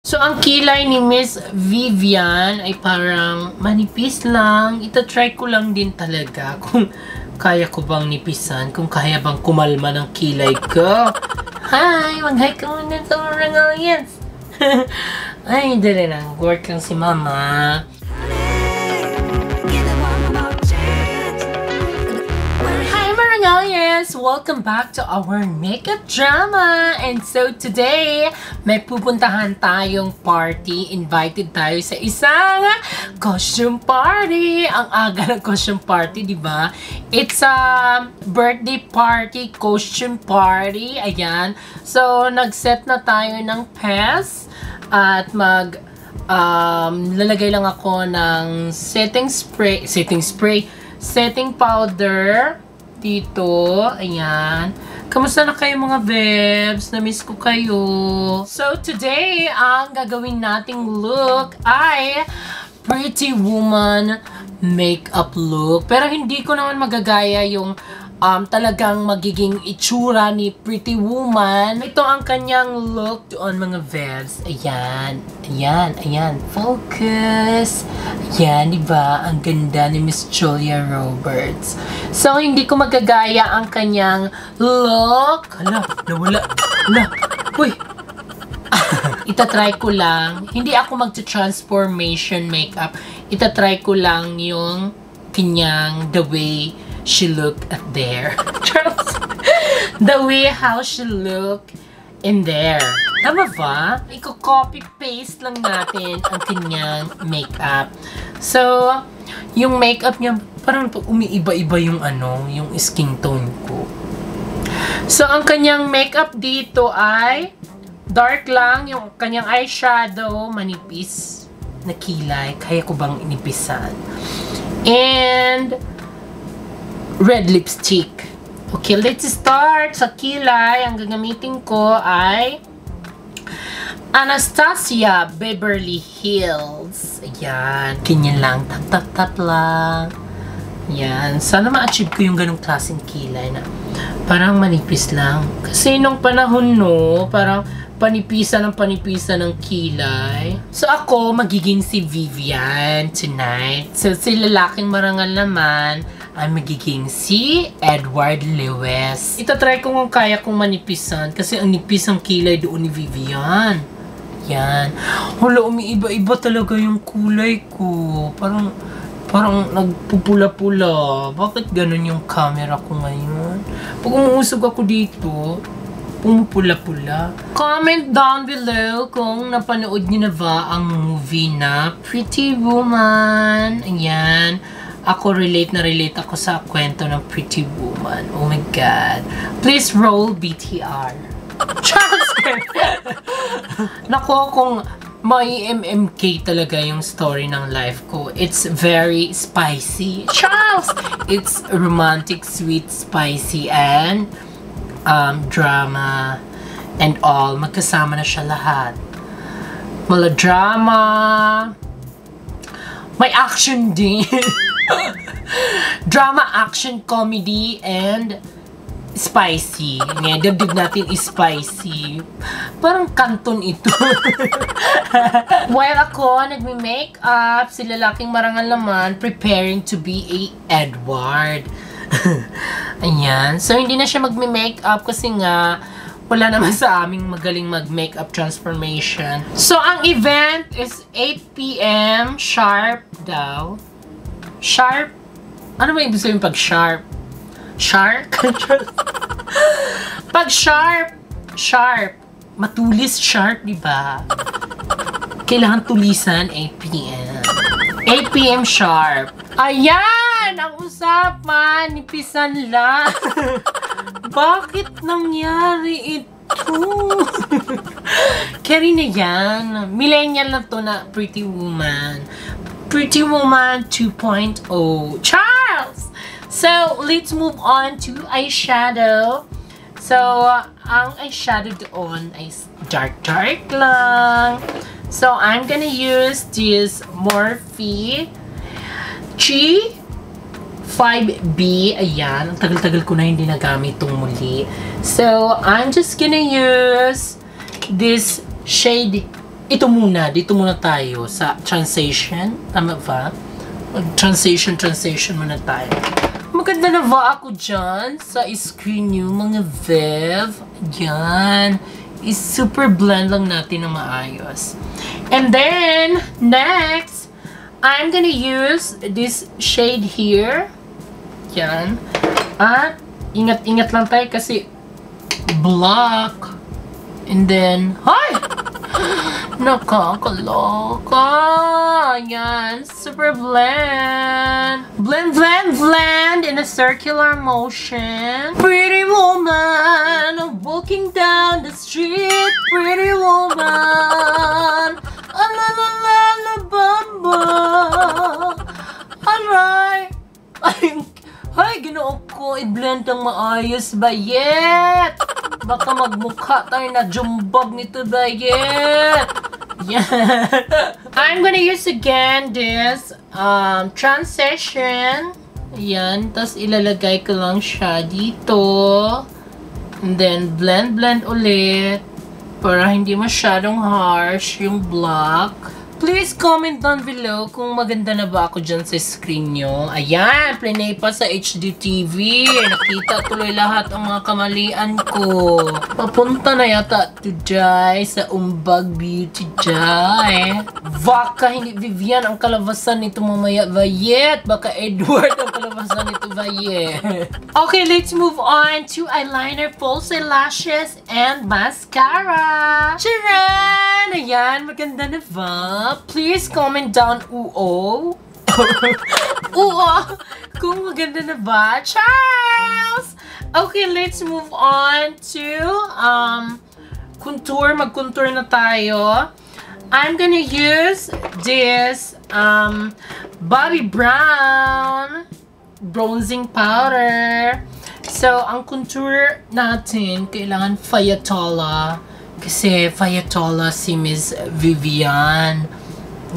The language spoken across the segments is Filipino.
So, ang kilay ni Miss Vivian ay parang manipis lang. Ita-try ko lang din talaga kung kaya ko bang nipisan, kung kaya bang kumalma ng kilay ko. Hi! Mag-hi ka muna sa mga audience. Ay, dali lang. Work lang si Mama. Yes, welcome back to our makeup drama. And so today, may pupuntahan tayong party. Invited tayo sa isang costume party. Ang aga ng costume party, di ba? It's a birthday party, costume party. Ayan. So, nag-set na tayo ng pes at lalagay lang ako ng setting powder dito. Ayan. Kamusta na kayo mga bebs? Na-miss ko kayo. So, today, ang gagawin nating look ay Pretty Woman makeup look. Pero hindi ko naman magagaya yung talagang magiging itsura ni Pretty Woman. Ito ang kanyang look doon mga bebs. Ayan. Ayan. Ayan. Focus. Ayan, diba? Ang ganda ni Miss Julia Roberts. So, hindi ko magagaya ang kanyang look. Hala, nawala. Hala, uy. Itatry ko lang. Hindi ako magta-transformation makeup. Itatry ko lang yung kanyang the way she looked at there. The way how she looked in there. Tama ba? Iko-copy-paste lang natin ang kanyang makeup. So, yung makeup niya, parang umiiba-iba yung yung skin tone ko. So, ang kanyang makeup dito ay dark lang. Yung kanyang eyeshadow, manipis na kilay. Kaya ko bang inipisan? And red lipstick. Okay, let's start. Sa kilay, ang gagamitin ko ay Anastasia Beverly Hills. Ayan. Ganyan lang. Tap lang. Ayan. Sana ma-achieve ko yung ganong klaseng kilay na parang manipis lang. Kasi nung panahon parang panipisan ng kilay. So ako, magiging si Vivian tonight. So si lalaking marangal naman ay magiging si Edward Lewis. Itatry ko kung kaya kong manipisan kasi ang nipis ang kilay doon ni Vivian. Yan. Hala, umiiba-iba talaga yung kulay ko. Parang nagpupula-pula. Bakit ganun yung camera ko ngayon? Pag umuusog ako dito, pumupula-pula. Comment down below kung napanood niyo na ba ang movie na Pretty Woman. Ayan. Ako relate ako sa kwento ng Pretty Woman. Oh my God. Please roll BTR. Charles! Nako, kung may MMK talaga yung story ng life ko. It's very spicy. Charles! It's romantic, sweet, spicy, and drama and all. Magkasama na siya lahat. Melodrama. May action din. Drama, action, comedy, and spicy. Ngayon, dagdag natin is spicy. Parang kanton ito. While ako nagme-makeup, si lalaking marangal naman, preparing to be a Edward. Ayan. So, hindi na siya magme-makeup kasi nga, wala naman sa aming magaling mag-makeup transformation. So, ang event is 8 PM sharp daw. Sharp? Ano ba ibig sabihin pag sharp? Sharp? Pag sharp, matulis sharp, di ba? Kailangan tulisan 8 PM. 8 PM sharp. Ayan! Ang usapan, nipisan lang. Bakit nangyari ito? Carry na yan. Millennial na to na Pretty Woman. Pretty Woman 2.0. Charles! So, let's move on to eyeshadow. So, ang eyeshadow doon ay dark lang. So, I'm gonna use this Morphe G5B. Ayan. Ang tagal-tagal ko na hindi nagamit itong muli. So, I'm just gonna use this shade ito muna, dito muna tayo sa transition. Tama ba? Transition muna tayo. Maganda na ba ako dyan sa screen nyo, mga Vev? Yan. Is super blend lang natin na maayos. And then, next, I'm gonna use this shade here. Yan. At, ingat-ingat lang tayo kasi black. And then, hi! Nakakaloka! Yan. Super blend. Blend in a circular motion. Pretty woman walking down the street. Pretty woman. Alalalala Aray! Ay, ginoo ko. I-blend ang maayos ba yet? Baka magmukha tayo na jumbag nito ba yet? Yeah. I'm gonna use again this transition. Ayan. Tapos ilalagay ko lang siya dito. And then blend ulit. Para hindi masyadong harsh yung black. Please comment down below kung maganda na ba ako dyan sa screen nyo. Ayan, plinay pa sa HD TV. Nakita tuloy lahat ang mga kamalian ko. Papunta na yata today sa Umbag Beauty Day. Baka hindi Vivian ang kalabasan nito mamaya bayet. Baka Edward ang kalabasan nito bayet. Okay, let's move on to eyeliner, false eyelashes, and mascara. Charan! Ayan, maganda na ba? Please comment down oo. Oo. Kung maganda na ba? Charles! Okay, let's move on to contour. Mag-contour na tayo. I'm gonna use this Bobbi Brown bronzing powder. So, ang contour natin, kailangan Fayatola. Kasi Fayatola si Miss Vivian.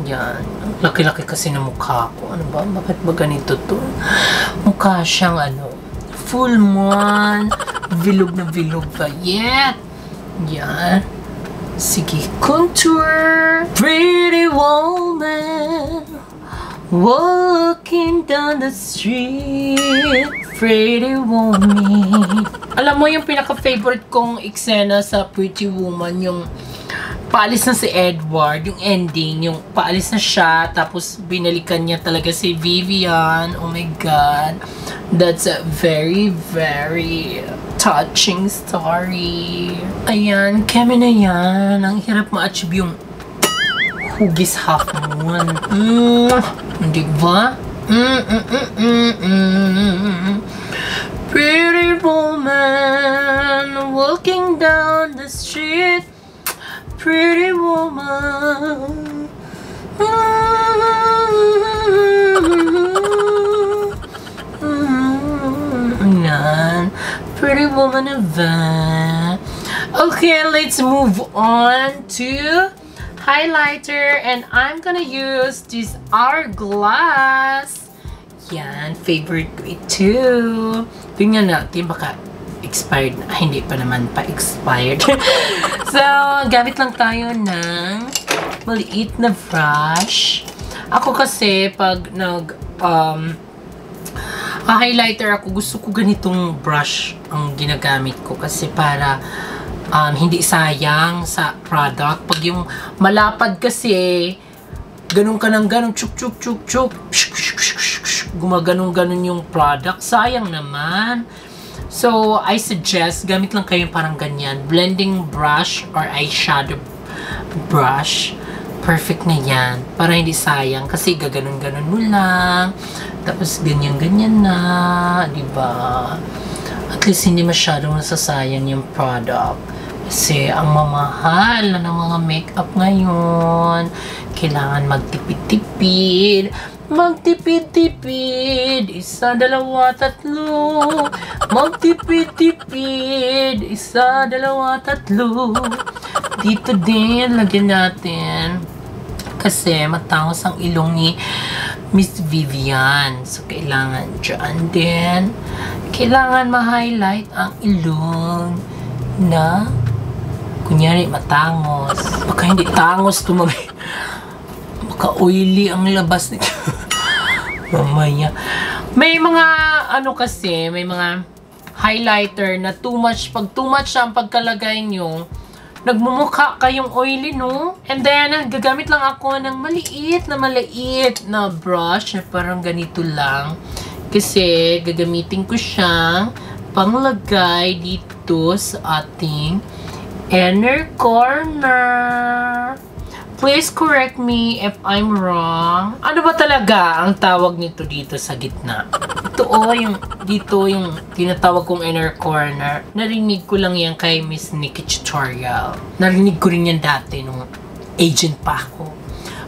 Yan. Laki-laki kasi na mukha ko. Ano ba? Bakit ba ganito to? Mukha siyang full moon. Bilog na bilog ba yet? Yan. Sige. Contour. Pretty woman walking down the street. Pretty woman. Alam mo yung pinaka-favorite kong eksena sa Pretty Woman, yung paalis na si Edward, yung ending, yung paalis na siya, tapos binalikan niya talaga si Vivian. Oh my God. That's a very, very touching story. Ayan, kami na yan. Ang hirap ma-achieve yung hugis half moon. Hindi ba? Pretty woman walking down the street. Pretty woman. Pretty woman event. Okay, let's move on to highlighter, and I'm gonna use this Hourglass. Yan, favorite ko ito. Tingnan natin, baka expired na. Hindi pa naman pa expired. So, gamit lang tayo ng maliit na brush. Ako kasi, pag highlighter ako, gusto ko ganitong brush ang ginagamit ko. Kasi para hindi sayang sa product. Pag yung malapad kasi, ganun ka ng ganun, chuk. Gumaganon yung product. Sayang naman. So, I suggest, gamit lang kayo parang ganyan. Blending brush or eyeshadow brush. Perfect na yan. Para hindi sayang. Kasi gaganon-ganon mo lang. Tapos ganyan-ganyan na. Diba? At least hindi masyadong nasasayang yung product. Kasi ang mamahal na ng mga makeup ngayon. Kailangan magtipid-tipid. Magtipid-tipid, 1, 2, 3. Magtipid-tipid, 1, 2, 3. Dito din, lagyan natin. Kasi matangos ang ilong ni Miss Vivian. So, kailangan dyan din. Kailangan ma-highlight ang ilong na Kunyari, matangos. Baka hindi tangos to, maka-oily ang labas nito. Mamaya. May mga, may mga highlighter na too much. Pag too much ang pagkalagay nyo, nagmumukha kayong oily, no? And then, gagamit lang ako ng maliit na brush na parang ganito lang. Kasi, gagamitin ko siyang panglagay dito sa ating inner corner. Please correct me if I'm wrong. Ano ba talaga ang tawag nito dito sa gitna? Ito yung tinatawag kong inner corner. Narinig ko lang yan kay Miss Nikki Tutorial. Narinig ko rin yan dati nung agent pa ako.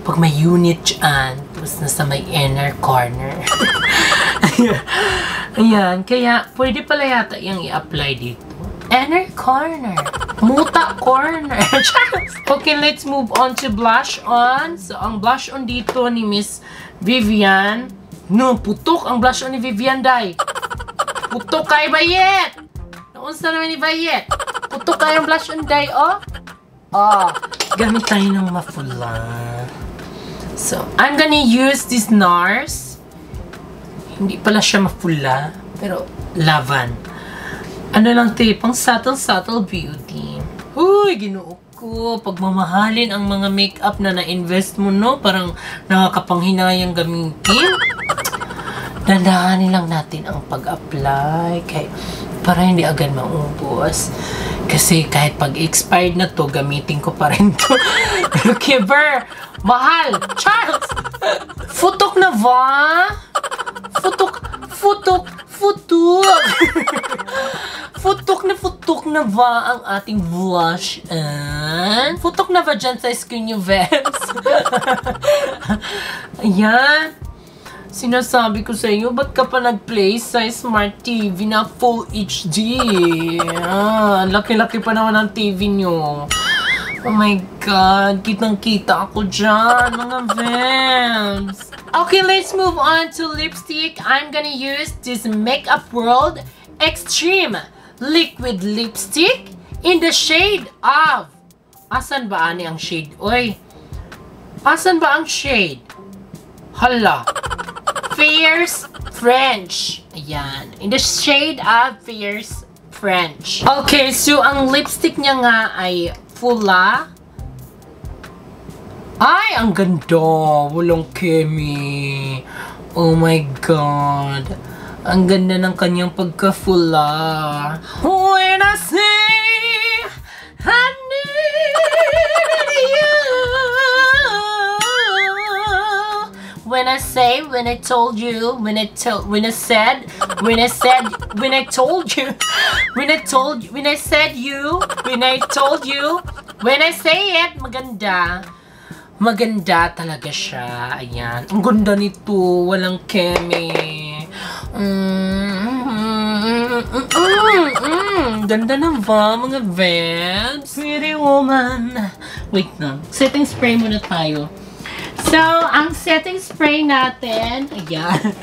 Pag may unit dyan, tapos nasa may inner corner. Ayan, kaya pwede pala yata yung i-apply dito. Inner corner. Muta corner. Okay, let's move on to blush on. So, ang blush on dito ni Miss Vivian. No, putok ang blush on ni Vivian, day. Putok kay Bayet. Naunsa naman ni Bayet. Putok kay ang blush on, day, oh. Oh, gamit tayo ng mapula. So, I'm gonna use this NARS. Hindi pala siya mapula, pero lavan. Ano lang ito, pang subtle beauty. Uy, ginoo ko. Pagmamahalin ang mga makeup na na-invest mo, no? Parang nakakapanghinayang gamitin. Dandahanin lang natin ang pag-apply. Para hindi agad maubos. Kasi kahit pag-expired na to, gamitin ko pa rin to. Kiber! Mahal! Charles! Futok na ba? Futok! Futok na ba ang ating blush? And futok na ba dyan sa screen yung Vems? Ayan. Sinasabi ko sa iyo, ba't ka pa nag-play sa Smart TV na Full HD? Laki-laki pa naman ang TV nyo. Oh my God, kitang-kita ako dyan, mga Vems. Okay, let's move on to lipstick. I'm gonna use this Makeup World Extreme Liquid Lipstick in the shade of... Asan ba ani ang shade? Oy! Asan ba ang shade? Hala! Fierce French. Ayan. In the shade of Fierce French. Okay, so ang lipstick niya nga ay Fula. Ay, ang ganda. Walang kemi. Oh my God. Ang ganda ng kanyang pagka-fula. When I say I need you. When I say, when I told you, when I said, when I told you, when I said you, when I told you, when I say it, maganda. Maganda talaga siya. Ayan. Ang ganda nito. Walang keme. Ganda na ba, mga Vebs? Pretty woman. Wait lang. Setting spray muna tayo. So, ang setting spray natin, ayan.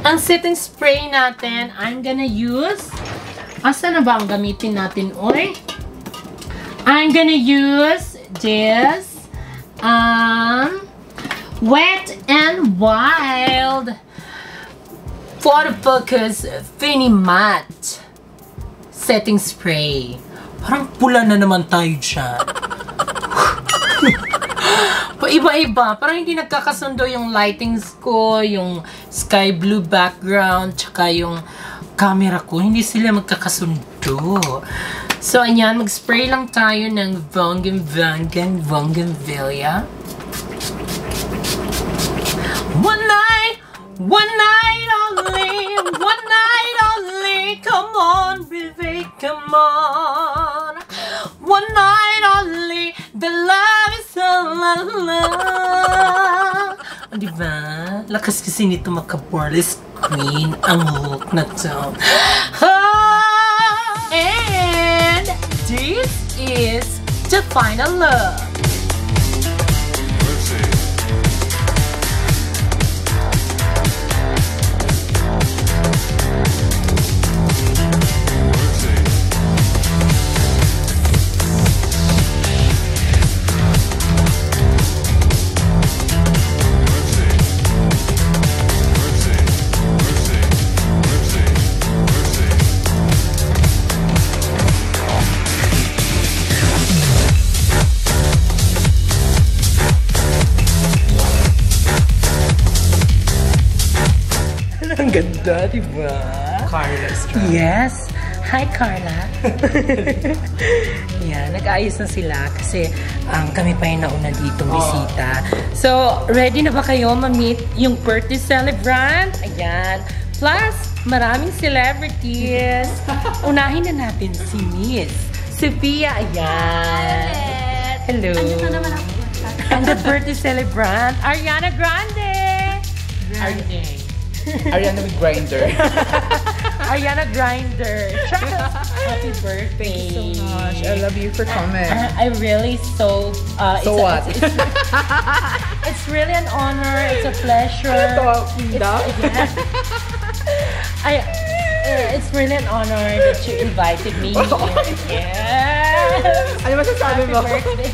Ang setting spray natin, I'm gonna use, asa na ba ang gamitin natin, oy? I'm gonna use this, Wet n Wild Photo Focus Fini Matte Setting Spray. Parang pula na naman tayo dyan. Paiba-iba. Parang hindi nagkakasundo yung lightings ko, yung sky blue background, tsaka yung camera ko. Hindi sila magkakasundo. So, ayan. Mag-spray lang tayo ng Bougainvillea. One night only, one night only. Come on, baby, come on. One night only, the love is all alone. O, diba? Lakas kasi nito maka-burlesque queen ang look na to. And this is the final look. ganda, diba? Carla Estrada. Yes. Hi, Carla. Yan, nag-ayos na sila kasi kami pa yung nauna dito bisita. So, ready na ba kayo ma-meet yung birthday celebrant? Ayan. Plus, maraming celebrities. Unahin na natin si Miss Sophia. Ayan. Hello. Andito naman ako. And the birthday celebrant, Ariana Grande. Ariana with Grindr. Ariana Grindr. Happy birthday. Thank you so much. I love you for coming. I really So what? It's really an honor. It's a pleasure. It's really an honor that you invited me here. Yes. Ano masasabi mo? Happy birthday.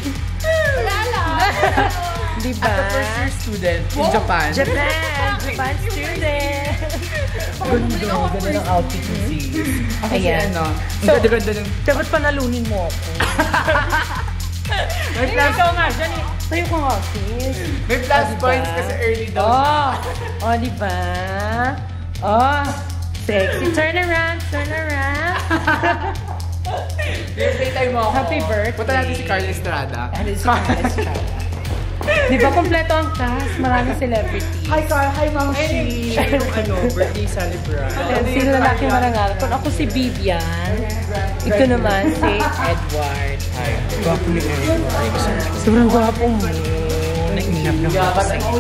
Diba? As a first-year student in Japan. Japan student. Ganda ng outfit mo, sis. Ayan. Ang ganda-ganda ng... Dapat panalunin mo ako. May plus, Ikaw nga, dyan eh. Tayo ko nga, sis. may plus points kasi early daw. Diba? Sexy. Turn around. Birthday time mo ako. Happy birthday. Punta natin si Carla Estrada. Di ba kompleto ang cast? Maraming celebrity. Hi, Carla. Hi, Ma'am Shi. Siya yung birthday celebrant. Si lalaki marangal. Kung ako si Vivian, ito naman si Edward. Hi. Gwapo ni Edward. Sobrang gwapo mo. Nainlap na ako sa'yo.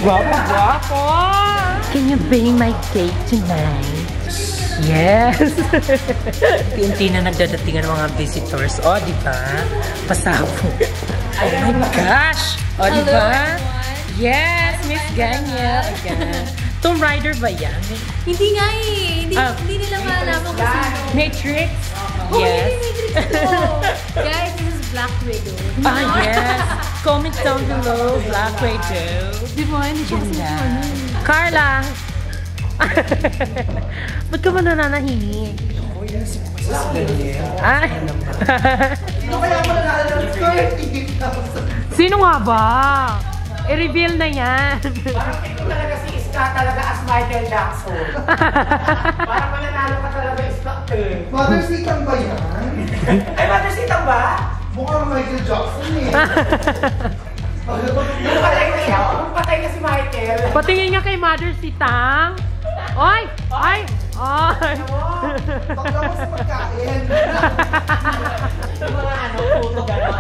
Gwapo! Can you bring my cake tonight? Yes! Unti na nagdadatingan ng mga visitors. Di ba? Pasabog. Oh my gosh! Di ba? Yes! Miss Ganya. Again. Tomb Raider ba yan? Hindi nga eh. Hindi nila malaman kung sino. Matrix? Yes. Guys, this is Black Widow. Yes! Comment down below, Black Widow. Di ba? Hindi siya kasi Carla! Ba't ka ba nananahimik? Ay! Sino nga ba? I-reveal na yan. Parang ito talaga si Iska talaga as Michael Jackson. Parang mananalo ka talaga Iska. Mother Sitang ba yan? Ay, Mother Sitang ba? Mukhang Michael Jackson eh. Nung patay na si Michael. Patingin nga kay Mother Sitang. Oy! Ay! Oy! Paglawas sa pagkain. Yung mga puto gano'n.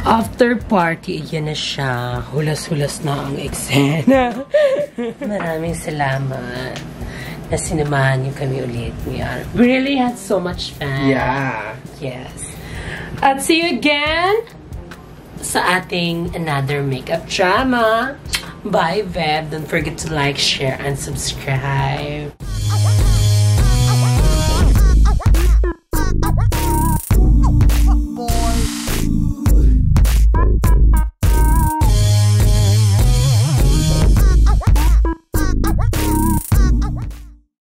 After party, yan na siya. Hulas-hulas na ang eksena. Maraming salamat na sinamahan niyo kami ulit. We really had so much fun. Yeah. Yes. At see you again sa ating another makeup drama. Bye, Veb. Don't forget to like, share, and subscribe.